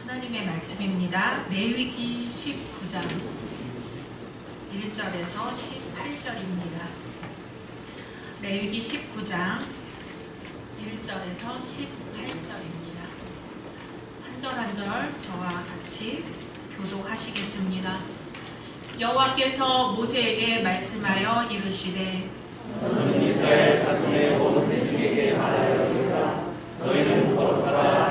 하나님의 말씀입니다. 레위기 19장 1절에서 18절입니다. 레위기 19장 1절에서 18절입니다. 한 절 한 절 저와 같이 교독하시겠습니다. 여호와께서 모세에게 말씀하여 이르시되 너는 이스라엘 자손의 온 회중에게 말하여라. 너희는 거룩하다.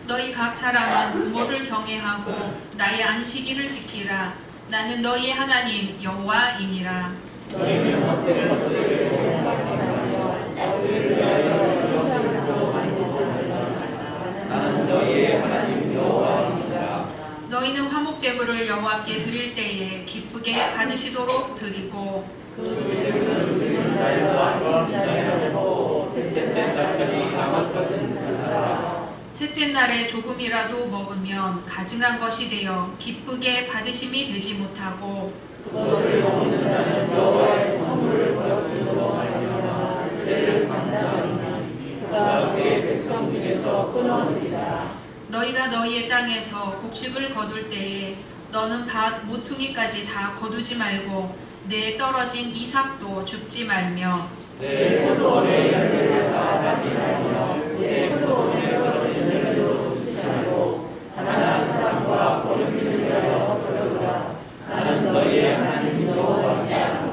너희 각 사람은 부모를 경외하고 나의 안식일을 지키라. 나는 너희의 하나님 여호와이니라. 너희는 헛되게 동행하지 말며 너희를 위하여 신성스러워 만들지 말라. 나는 너희의 하나님 여호와이니라. 너희는 화목 제물을 여호와께 드릴 때에 기쁘게 받으시도록 드리고 그 제물은 드리는 날과 기다려고 셋째 날까지 남았거든 불사라. 셋째 날에 조금이라도 먹으면 가증한 것이 되어 기쁘게 받으심이 되지 못하고 그것을 먹는 자는 여호와의 선물을 거역함으로 말미암아 죄를 감당하리니 그가 그의 백성 중에서 끊어지리라. 너희가 너희의 땅에서 곡식을 거둘 때에 너는 밭 모퉁이까지 다 거두지 말고 내에 떨어진 이삭도 줍지 말며 내 포도원의 열매를 다 따지 말며 내 포도원에 떨어진 열매도 줍지 말고 가난한 사람과 거룩인을 위하여 버려두라. 나는 너희의 하나님 여호와이다.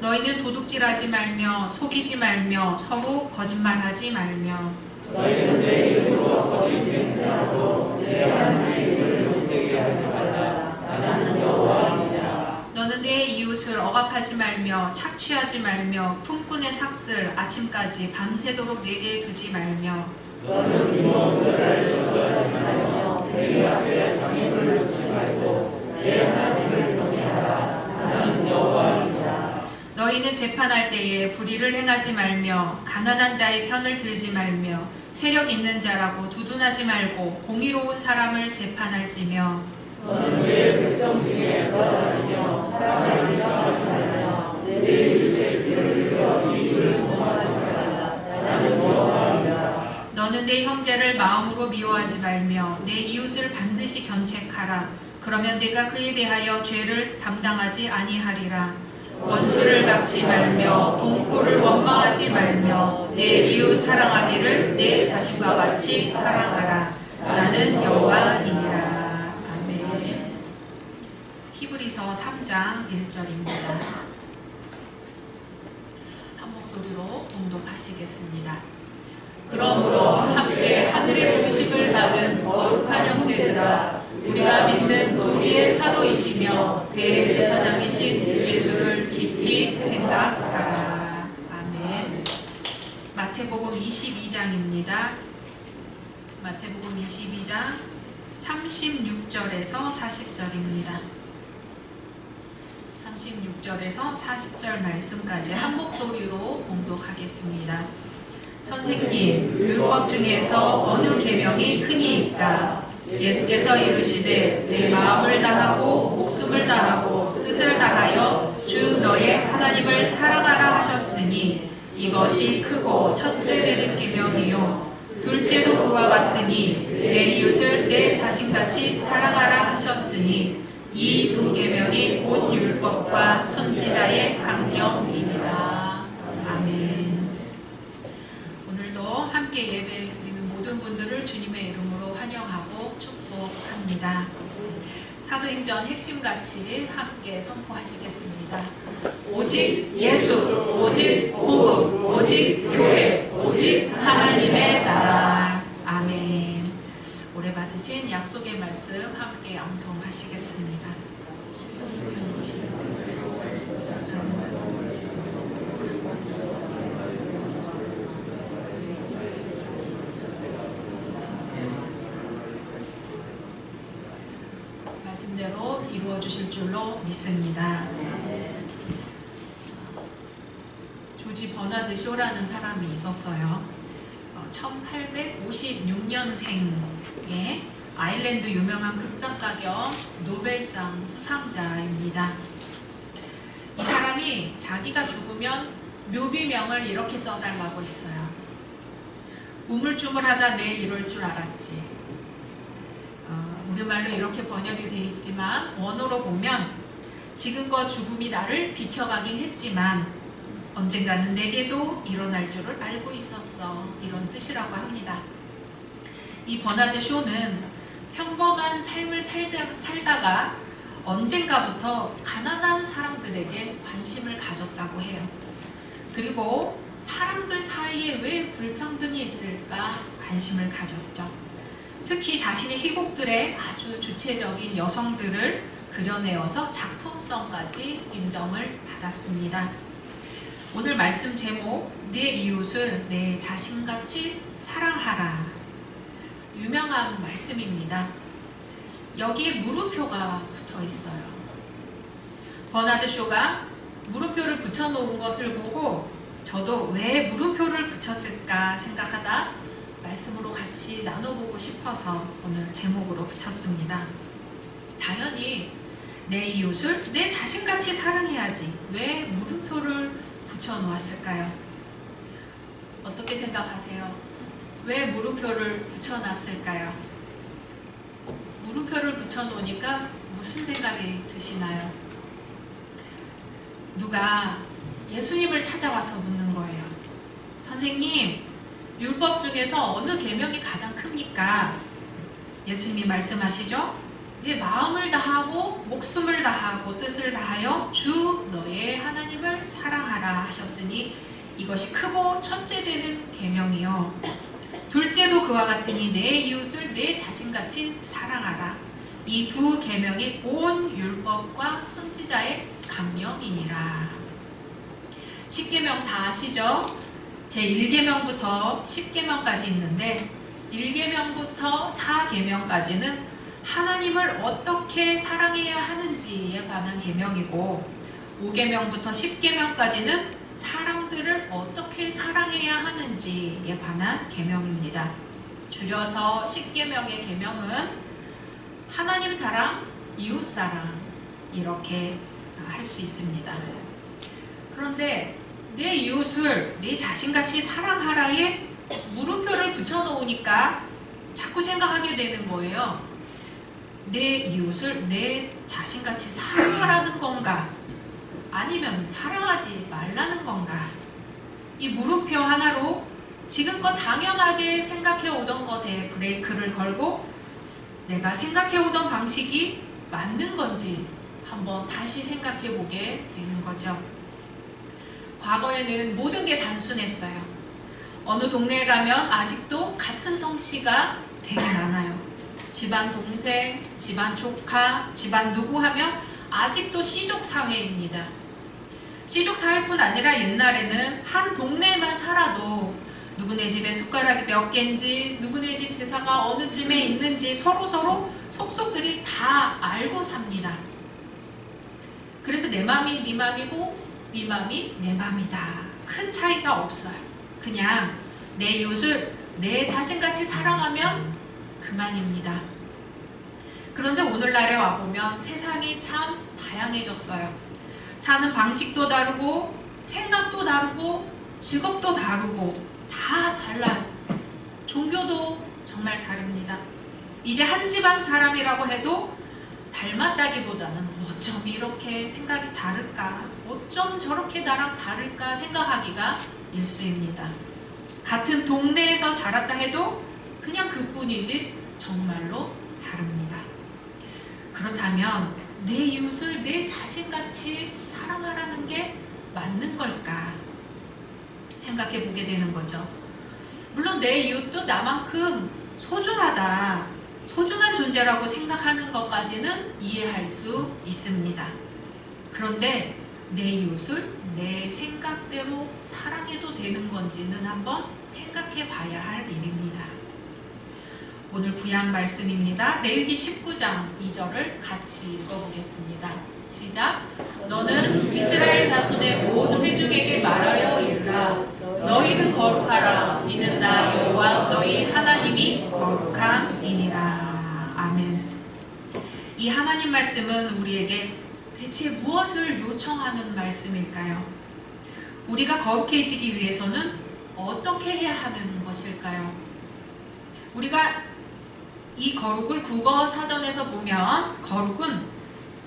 너희는 도둑질하지 말며 속이지 말며 서로 거짓말하지 말며 너희는 내 이름으로 거짓 맹세하고 내 하나님의 이름을 욕되게 하지 말라. 나는 여호와이다. 너는 내 이웃을 억압하지 말며 착취하지 말며 품꾼의 삭슬 아침까지 밤새도록 내게 두지 말며 너는 이모 여자를 저주하지 말며 회의 앞에 장애물을 두지 말고 내 하나님을 경외하라. 나는 여호와이다. 너희는 재판할 때에 불의를 행하지 말며 가난한 자의 편을 들지 말며 세력 있는 자라고 두둔하지 말고 공의로운 사람을 재판할지며 너는 내 백성 중에 거절하며 사랑을 밀어하지 말며 내 이웃의 길을 잃어 이익을 도모하지 말라. 나는 여호와이다. 너는 내 형제를 마음으로 미워하지 말며 내 이웃을 반드시 견책하라. 그러면 내가 그에 대하여 죄를 담당하지 아니하리라. 원수를 갚지 말며 동포를 원망하지 말며 내 이웃 사랑하기를 내 자신과 같이 사랑하라. 나는 여호와이니라. 아멘. 히브리서 3장 1절입니다. 한 목소리로 봉독하시겠습니다. 그러므로 함께 하늘의 부르심을 받은 거룩한 형제들아, 우리가 믿는 도리의 사도이시며 대제사장이신 예수를 깊이 생각하라. 아멘. 마태복음 22장입니다. 마태복음 22장 36절에서 40절입니다. 36절에서 40절 말씀까지 한 목소리로 봉독하겠습니다. 선생님, 율법 중에서 어느 계명이 크니이까? 예수께서 이르시되 내 마음을 다하고 목숨을 다하고 뜻을 다하여 주 너의 하나님을 사랑하라 하셨으니 이것이 크고 첫째 되는 계명이요 둘째도 그와 같으니 내 이웃을 내 자신같이 사랑하라 하셨으니 이 두 계명이 온 율법과 선지자의 강령이니라. 아멘. 오늘도 함께 예배 드리는 모든 분들을 주님의 이름으로 환영하고 축복합니다. 사도행전 핵심같이 함께 선포하시겠습니다. 오직 예수, 오직 복음, 오직 교회, 오직 하나님의 나라. 아멘. 오래 받으신 약속의 말씀 함께 암송하시겠습니다. 말씀대로 이루어 주실 줄로 믿습니다. 조지 버나드 쇼라는 사람이 있었어요. 1856년생의 아일랜드 유명한 극작가 겸 노벨상 수상자입니다. 이 사람이 자기가 죽으면 묘비명을 이렇게 써달라고 했어요. 우물쭈물하다 내 이럴 줄 알았지. 우리말로 이렇게 번역이 되어 있지만 원어로 보면 지금껏 죽음이 나를 비켜가긴 했지만 언젠가는 내게도 일어날 줄을 알고 있었어. 이런 뜻이라고 합니다. 이 버나드 쇼는 평범한 삶을 살다가 언젠가부터 가난한 사람들에게 관심을 가졌다고 해요. 그리고 사람들 사이에 왜 불평등이 있을까 관심을 가졌죠. 특히 자신의 희곡들에 아주 주체적인 여성들을 그려내어서 작품성까지 인정을 받았습니다. 오늘 말씀 제목, 내 이웃을 내 자신같이 사랑하라. 유명한 말씀입니다. 여기에 물음표가 붙어 있어요. 버나드 쇼가 물음표를 붙여놓은 것을 보고 저도 왜 물음표를 붙였을까 생각하다 말씀으로 같이 나눠보고 싶어서 오늘 제목으로 붙였습니다. 당연히 내 이웃을 내 자신같이 사랑해야지. 왜 물음표를 붙여놓았을까요? 어떻게 생각하세요? 왜 물음표를 붙여놨을까요? 물음표를 붙여놓으니까 무슨 생각이 드시나요? 누가 예수님을 찾아와서 묻는 거예요. 선생님, 율법 중에서 어느 계명이 가장 큽니까? 예수님이 말씀하시죠? 내 마음을 다하고 목숨을 다하고 뜻을 다하여 주 너의 하나님을 사랑하라 하셨으니 이것이 크고 첫째 되는 계명이요. 둘째도 그와 같으니 내 이웃을 내 자신같이 사랑하라. 이 두 계명이 온 율법과 선지자의 강령이니라. 10계명 다 아시죠? 제1계명부터 10계명까지 있는데 1계명부터 4계명까지는 하나님을 어떻게 사랑해야 하는지에 관한 계명이고 5계명부터 10계명까지는 사람들을 어떻게 사랑해야 하는지에 관한 계명입니다. 줄여서 10계명의 계명은 하나님 사랑, 이웃 사랑 이렇게 할 수 있습니다. 그런데 내 이웃을 내 자신같이 사랑하라에 물음표를 붙여놓으니까 자꾸 생각하게 되는 거예요. 내 이웃을 내 자신같이 사랑하라는 건가? 아니면 사랑하지 말라는 건가? 이 물음표 하나로 지금껏 당연하게 생각해 오던 것에 브레이크를 걸고 내가 생각해 오던 방식이 맞는 건지 한번 다시 생각해 보게 되는 거죠. 과거에는 모든 게 단순했어요. 어느 동네에 가면 아직도 같은 성씨가 되게 많아요. 집안 동생, 집안 조카, 집안 누구 하면 아직도 씨족 사회입니다. 씨족 사회뿐 아니라 옛날에는 한 동네에만 살아도 누구네 집에 숟가락이 몇 개인지 누구네 집 제사가 어느 쯤에 있는지 서로서로 속속들이 다 알고 삽니다. 그래서 내 맘이 네 맘이고 네 맘이 내 맘이다. 큰 차이가 없어요. 그냥 내 이웃을 내 자신같이 사랑하면 그만입니다. 그런데 오늘날에 와보면 세상이 참 다양해졌어요. 사는 방식도 다르고 생각도 다르고 직업도 다르고 다 달라요. 종교도 정말 다릅니다. 이제 한 집안 사람이라고 해도 닮았다기보다는 어쩜 이렇게 생각이 다를까? 어쩜 저렇게 나랑 다를까 생각하기가 일쑤입니다. 같은 동네에서 자랐다 해도 그냥 그뿐이지 정말로 다릅니다. 그렇다면 내 이웃을 내 자신같이 사랑하라는 게 맞는 걸까? 생각해 보게 되는 거죠. 물론 내 이웃도 나만큼 소중하다, 소중한 존재라고 생각하는 것까지는 이해할 수 있습니다. 그런데 내 이웃을 내 생각대로 사랑해도 되는 건지는 한번 생각해 봐야 할 일입니다. 오늘 구약 말씀입니다. 레위기 19장 2절을 같이 읽어보겠습니다. 시작. 너는 이스라엘 자손의 온 회중에게 말하여 이르라. 너희는 거룩하라. 이는 나 여호와 너희 하나님이 거룩함이니라. 아멘. 이 하나님 말씀은 우리에게 대체 무엇을 요청하는 말씀일까요? 우리가 거룩해지기 위해서는 어떻게 해야 하는 것일까요? 우리가 이 거룩을 국어 사전에서 보면 거룩은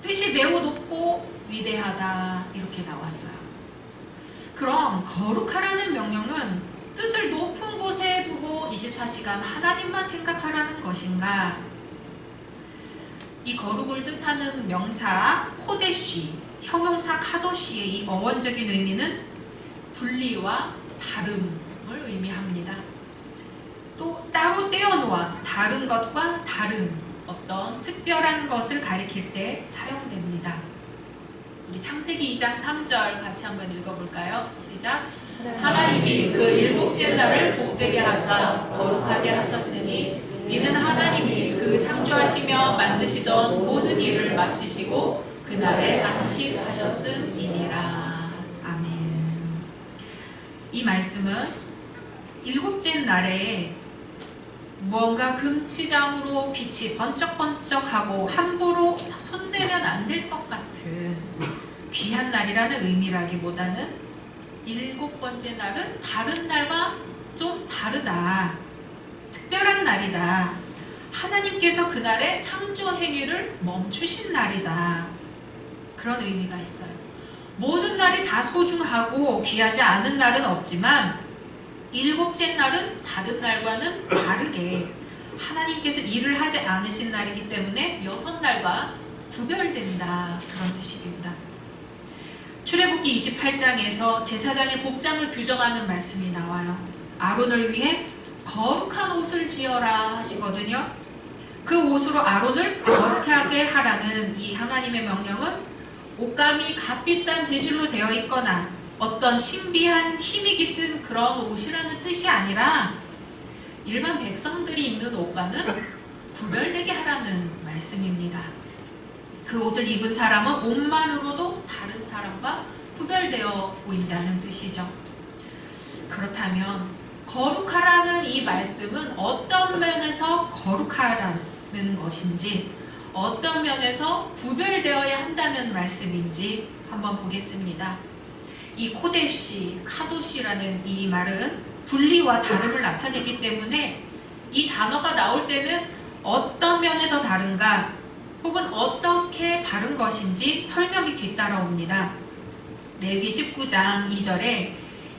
뜻이 매우 높고 위대하다 이렇게 나왔어요. 그럼 거룩하라는 명령은 뜻을 높은 곳에 두고 24시간 하나님만 생각하라는 것인가? 이 거룩을 뜻하는 명사 코데시, 형용사 카도시의 이 어원적인 의미는 분리와 다름을 의미합니다. 또 따로 떼어놓아 다른 것과 다른 어떤 특별한 것을 가리킬 때 사용됩니다. 우리 창세기 2장 3절 같이 한번 읽어볼까요? 시작. 하나님이 그 일곱째 날을 복되게 하사 거룩하게 하셨으니 이는 하나님이 그 창조하시며 만드시던 모든 일을 마치시고 그날에 안식하셨음이니라. 아멘. 이 말씀은 일곱째 날에 무언가 금치장으로 빛이 번쩍번쩍하고 함부로 손대면 안 될 것 같은 귀한 날이라는 의미라기보다는 일곱 번째 날은 다른 날과 좀 다르다. 특별한 날이다. 하나님께서 그날의 창조 행위를 멈추신 날이다. 그런 의미가 있어요. 모든 날이 다 소중하고 귀하지 않은 날은 없지만 일곱째 날은 다른 날과는 다르게 하나님께서 일을 하지 않으신 날이기 때문에 여섯 날과 구별된다. 그런 뜻입니다. 출애굽기 28장에서 제사장의 복장을 규정하는 말씀이 나와요. 아론을 위해 거룩한 옷을 지어라 하시거든요. 그 옷으로 아론을 거룩하게 하라는 이 하나님의 명령은 옷감이 값비싼 재질로 되어 있거나 어떤 신비한 힘이 깃든 그런 옷이라는 뜻이 아니라 일반 백성들이 입는 옷과는 구별되게 하라는 말씀입니다. 그 옷을 입은 사람은 옷만으로도 다른 사람과 구별되어 보인다는 뜻이죠. 그렇다면 거룩하라는 이 말씀은 어떤 면에서 거룩하라는 것인지, 어떤 면에서 구별되어야 한다는 말씀인지 한번 보겠습니다. 이 코데시, 카도시라는 이 말은 분리와 다름을 나타내기 때문에 이 단어가 나올 때는 어떤 면에서 다른가 혹은 어떻게 다른 것인지 설명이 뒤따라옵니다. 레위기 19장 2절에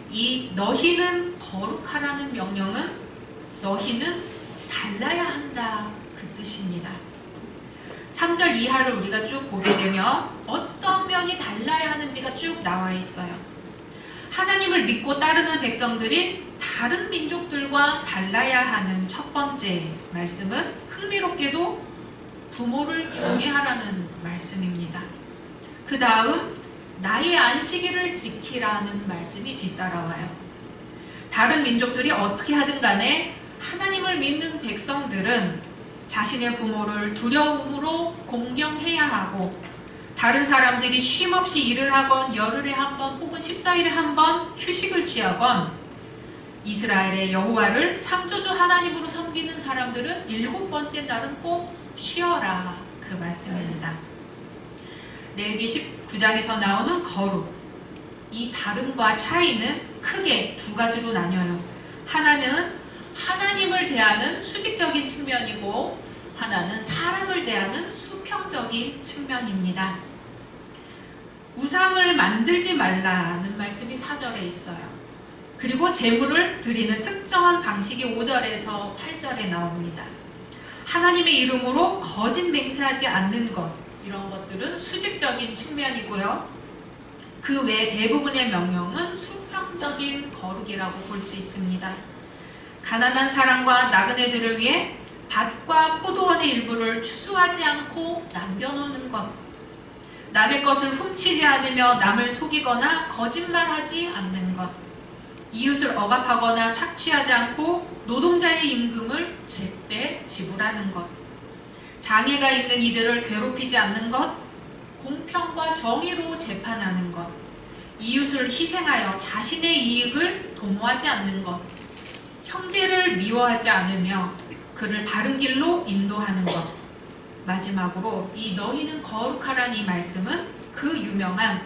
이 너희는 거룩하라는 명령은 너희는 달라야 한다 그 뜻입니다. 3절 이하를 우리가 쭉 보게 되면 어떤 면이 달라야 하는지가 쭉 나와 있어요. 하나님을 믿고 따르는 백성들이 다른 민족들과 달라야 하는 첫 번째 말씀은 흥미롭게도 부모를 경외하라는 말씀입니다. 그 다음 나의 안식일을 지키라는 말씀이 뒤따라와요. 다른 민족들이 어떻게 하든 간에 하나님을 믿는 백성들은 자신의 부모를 두려움으로 공경해야 하고, 다른 사람들이 쉼없이 일을 하건 열흘에 한 번 혹은 14일에 한 번 휴식을 취하건 이스라엘의 여호와를 창조주 하나님으로 섬기는 사람들은 일곱 번째 날은 꼭 쉬어라 그 말씀입니다. 레위기 19장에서 나오는 거룩, 이 다름과 차이는 크게 두 가지로 나뉘어요. 하나는 하나님을 대하는 수직적인 측면이고 하나는 사람을 대하는 수평적인 측면입니다. 우상을 만들지 말라는 말씀이 4절에 있어요. 그리고 제물을 드리는 특정한 방식이 5절에서 8절에 나옵니다. 하나님의 이름으로 거짓 맹세하지 않는 것, 이런 것들은 수직적인 측면이고요. 그 외 대부분의 명령은 수평적인 거룩이라고 볼 수 있습니다. 가난한 사람과 나그네들을 위해 밭과 포도원의 일부를 추수하지 않고 남겨놓는 것, 남의 것을 훔치지 않으며 남을 속이거나 거짓말하지 않는 것, 이웃을 억압하거나 착취하지 않고 노동자의 임금을 제때 지불하는 것, 장애가 있는 이들을 괴롭히지 않는 것, 공평과 정의로 재판하는 것, 이웃을 희생하여 자신의 이익을 도모하지 않는 것, 형제를 미워하지 않으며 그를 바른 길로 인도하는 것, 마지막으로 이 너희는 거룩하라는 이 말씀은 그 유명한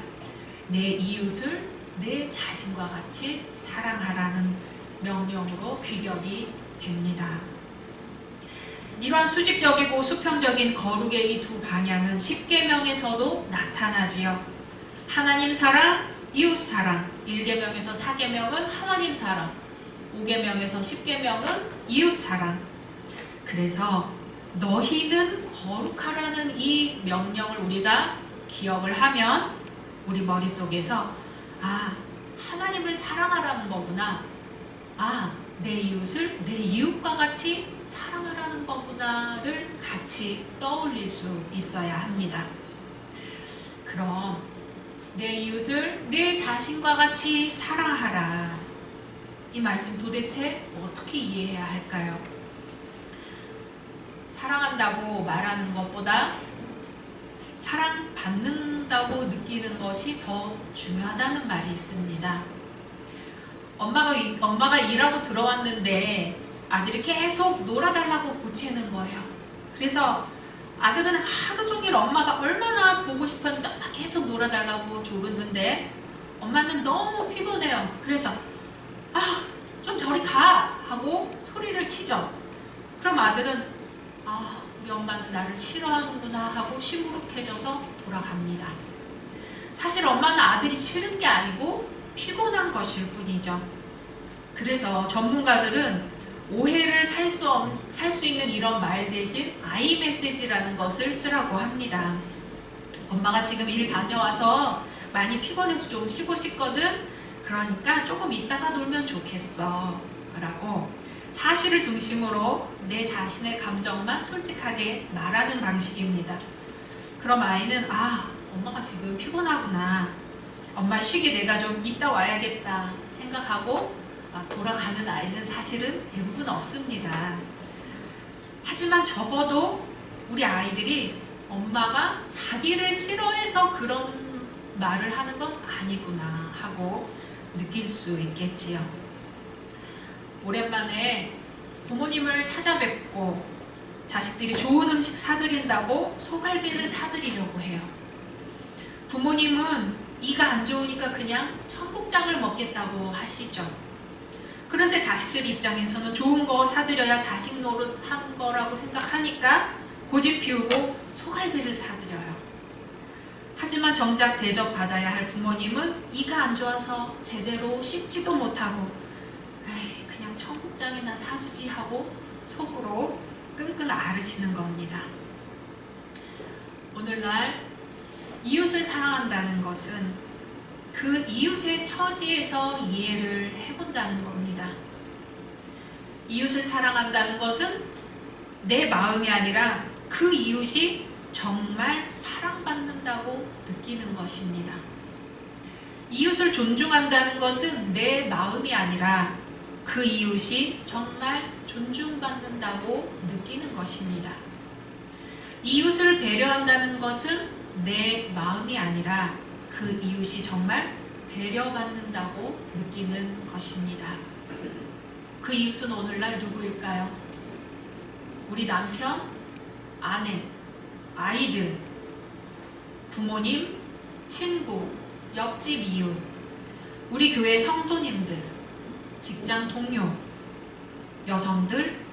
내 이웃을 내 자신과 같이 사랑하라는 명령으로 귀결이 됩니다. 이러한 수직적이고 수평적인 거룩의 이 두 방향은 십계명에서도 나타나지요. 하나님 사랑, 이웃 사랑. 1계명에서 4계명은 하나님 사랑, 5계명에서 10계명은 이웃 사랑. 그래서 너희는 거룩하라는 이 명령을 우리가 기억을 하면 우리 머릿속에서 하나님을 사랑하라는 거구나, 내 이웃을 내 이웃과 같이 사랑하라는 거구나를 같이 떠올릴 수 있어야 합니다. 그럼 내 이웃을 내 자신과 같이 사랑하라, 이 말씀 도대체 어떻게 이해해야 할까요? 사랑한다고 말하는 것보다 사랑받는다고 느끼는 것이 더 중요하다는 말이 있습니다. 엄마가 일하고 들어왔는데 아들이 계속 놀아달라고 보채는 거예요. 그래서 아들은 하루 종일 엄마가 얼마나 보고 싶었는지 계속 놀아달라고 조르는데 엄마는 너무 피곤해요. 그래서 좀 저리 가! 하고 소리를 치죠. 그럼 아들은 우리 엄마는 나를 싫어하는구나 하고 시무룩해져서 돌아갑니다. 사실 엄마는 아들이 싫은 게 아니고 피곤한 것일 뿐이죠. 그래서 전문가들은 오해를 살 수 있는 이런 말 대신 아이 메시지라는 것을 쓰라고 합니다. 엄마가 지금 일 다녀와서 많이 피곤해서 좀 쉬고 싶거든. 그러니까 조금 이따가 놀면 좋겠어 라고 사실을 중심으로 내 자신의 감정만 솔직하게 말하는 방식입니다. 그럼 아이는 엄마가 지금 피곤하구나, 엄마 쉬게 내가 좀 이따 와야겠다 생각하고 돌아가는 아이는 사실은 대부분 없습니다. 하지만 적어도 우리 아이들이 엄마가 자기를 싫어해서 그런 말을 하는 건 아니구나 하고 느낄 수 있겠지요. 오랜만에 부모님을 찾아뵙고 자식들이 좋은 음식 사드린다고 소갈비를 사드리려고 해요. 부모님은 이가 안 좋으니까 그냥 청국장을 먹겠다고 하시죠. 그런데 자식들 입장에서는 좋은 거 사드려야 자식 노릇 하는 거라고 생각하니까 고집 피우고 소갈비를 사드려요. 하지만 정작 대접받아야 할 부모님은 이가 안 좋아서 제대로 씹지도 못하고 그냥 청국장이나 사주지 하고 속으로 끙끙 앓으시는 겁니다. 오늘날 이웃을 사랑한다는 것은 그 이웃의 처지에서 이해를 해본다는 겁니다. 이웃을 사랑한다는 것은 내 마음이 아니라 그 이웃이 정말 사랑받는다고 느끼는 것입니다. 이웃을 존중한다는 것은 내 마음이 아니라 그 이웃이 정말 존중받는다고 느끼는 것입니다. 이웃을 배려한다는 것은 내 마음이 아니라 그 이웃이 정말 배려받는다고 느끼는 것입니다. 그 이웃은 오늘날 누구일까요? 우리 남편, 아내, 아이들, 부모님, 친구, 옆집 이웃, 우리 교회 성도님들, 직장 동료, 여성들,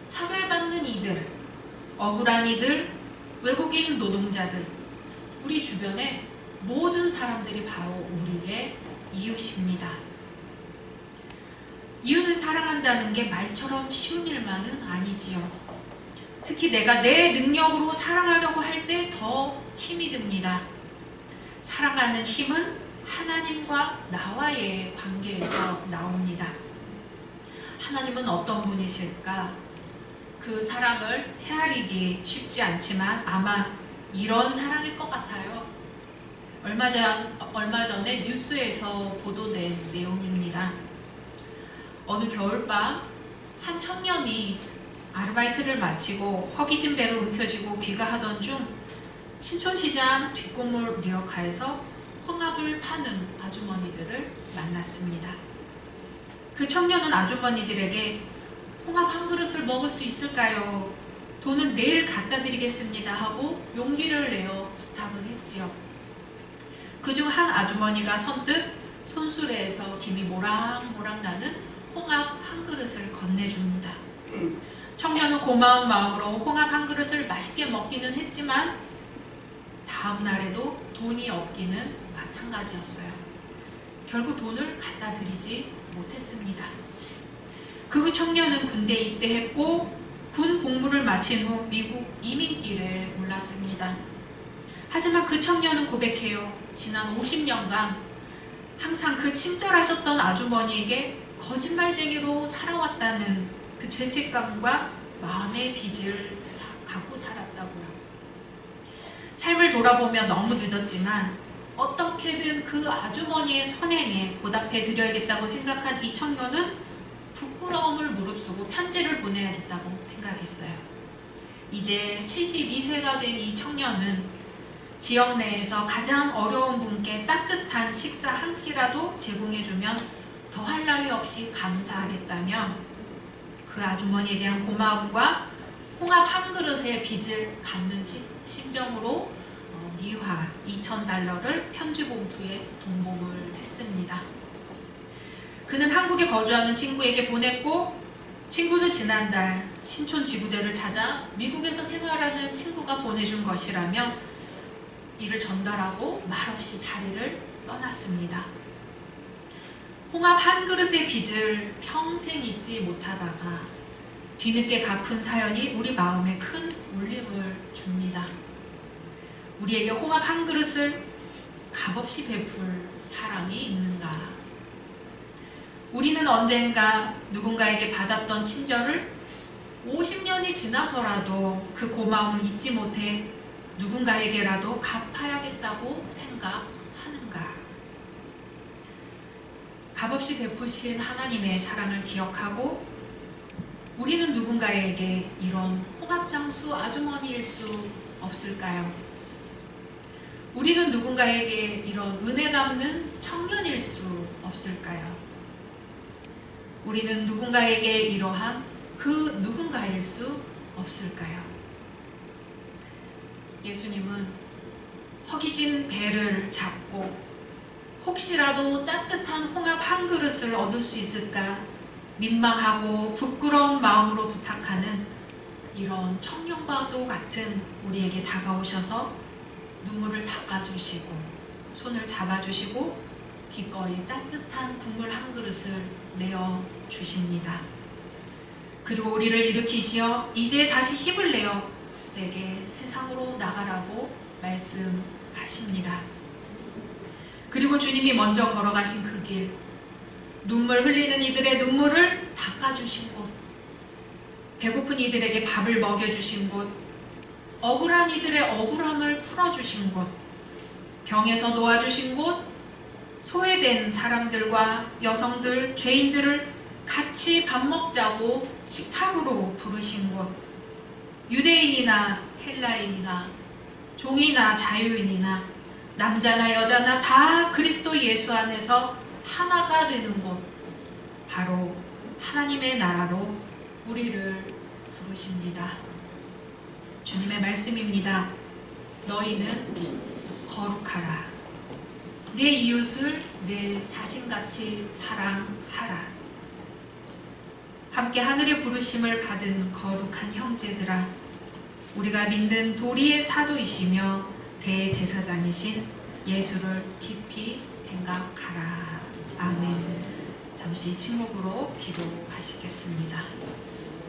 차별받는 이들, 억울한 이들, 외국인 노동자들, 우리 주변의 모든 사람들이 바로 우리의 이웃입니다. 이웃을 사랑한다는 게 말처럼 쉬운 일만은 아니지요. 특히 내가 내 능력으로 사랑하려고 할 때 더 힘이 듭니다. 사랑하는 힘은 하나님과 나와의 관계에서 나옵니다. 하나님은 어떤 분이실까? 그 사랑을 헤아리기 쉽지 않지만 아마 이런 사랑일 것 같아요. 얼마 전에 뉴스에서 보도된 내용입니다. 어느 겨울밤 한 청년이 아르바이트를 마치고 허기진 배로 움켜쥐고 귀가하던 중 신촌시장 뒷골목 리어카에서 홍합을 파는 아주머니들을 만났습니다. 그 청년은 아주머니들에게 홍합 한 그릇을 먹을 수 있을까요? 돈은 내일 갖다 드리겠습니다 하고 용기를 내어 부탁을 했지요. 그중 한 아주머니가 선뜻 손수레에서 김이 모락모락 나는 홍합 그릇을 건네줍니다. 청년은 고마운 마음으로 홍합 한 그릇을 맛있게 먹기는 했지만 다음 날에도 돈이 없기는 마찬가지였어요. 결국 돈을 갖다 드리지 못했습니다. 그 후 청년은 군대에 입대했고 군 복무를 마친 후 미국 이민길에 올랐습니다. 하지만 그 청년은 고백해요. 지난 50년간 항상 그 친절하셨던 아주머니에게 거짓말쟁이로 살아왔다는 그 죄책감과 마음의 빚을 갖고 살았다고요. 삶을 돌아보며 너무 늦었지만 어떻게든 그 아주머니의 선행에 보답해 드려야겠다고 생각한 이 청년은 부끄러움을 무릅쓰고 편지를 보내야겠다고 생각했어요. 이제 72세가 된 이 청년은 지역 내에서 가장 어려운 분께 따뜻한 식사 한 끼라도 제공해주면 더할 나위 없이 감사하겠다며 그 아주머니에 대한 고마움과 홍합 한 그릇의 빚을 갚는 심정으로 미화 $2,000를 편지 봉투에 동봉을 했습니다. 그는 한국에 거주하는 친구에게 보냈고 친구는 지난달 신촌 지구대를 찾아 미국에서 생활하는 친구가 보내준 것이라며 이를 전달하고 말없이 자리를 떠났습니다. 홍합 한 그릇의 빚을 평생 잊지 못하다가 뒤늦게 갚은 사연이 우리 마음에 큰 울림을 줍니다. 우리에게 홍합 한 그릇을 값없이 베풀 사랑이 있는가? 우리는 언젠가 누군가에게 받았던 친절을 50년이 지나서라도 그 고마움을 잊지 못해 누군가에게라도 갚아야겠다고 생각하는가? 값없이 베푸신 하나님의 사랑을 기억하고 우리는 누군가에게 이런 홍합장수 아주머니일 수 없을까요? 우리는 누군가에게 이런 은혜 갚는 청년일 수 없을까요? 우리는 누군가에게 이러한 그 누군가일 수 없을까요? 예수님은 허기진 배를 잡고 혹시라도 따뜻한 홍합 한 그릇을 얻을 수 있을까 민망하고 부끄러운 마음으로 부탁하는 이런 청년과도 같은 우리에게 다가오셔서 눈물을 닦아주시고 손을 잡아주시고 기꺼이 따뜻한 국물 한 그릇을 내어주십니다. 그리고 우리를 일으키시어 이제 다시 힘을 내어 굳세게 세상으로 나가라고 말씀하십니다. 그리고 주님이 먼저 걸어가신 그 길, 눈물 흘리는 이들의 눈물을 닦아주신 곳, 배고픈 이들에게 밥을 먹여주신 곳, 억울한 이들의 억울함을 풀어주신 곳, 병에서 놓아주신 곳, 소외된 사람들과 여성들, 죄인들을 같이 밥 먹자고 식탁으로 부르신 곳, 유대인이나 헬라인이나 종이나 자유인이나 남자나 여자나 다 그리스도 예수 안에서 하나가 되는 곳, 바로 하나님의 나라로 우리를 부르십니다. 주님의 말씀입니다. 너희는 거룩하라. 내 이웃을 내 자신같이 사랑하라. 함께 하늘의 부르심을 받은 거룩한 형제들아, 우리가 믿는 도리의 사도이시며 대제사장이신 예수를 깊이 생각하라. 아멘. 잠시 침묵으로 기도하시겠습니다.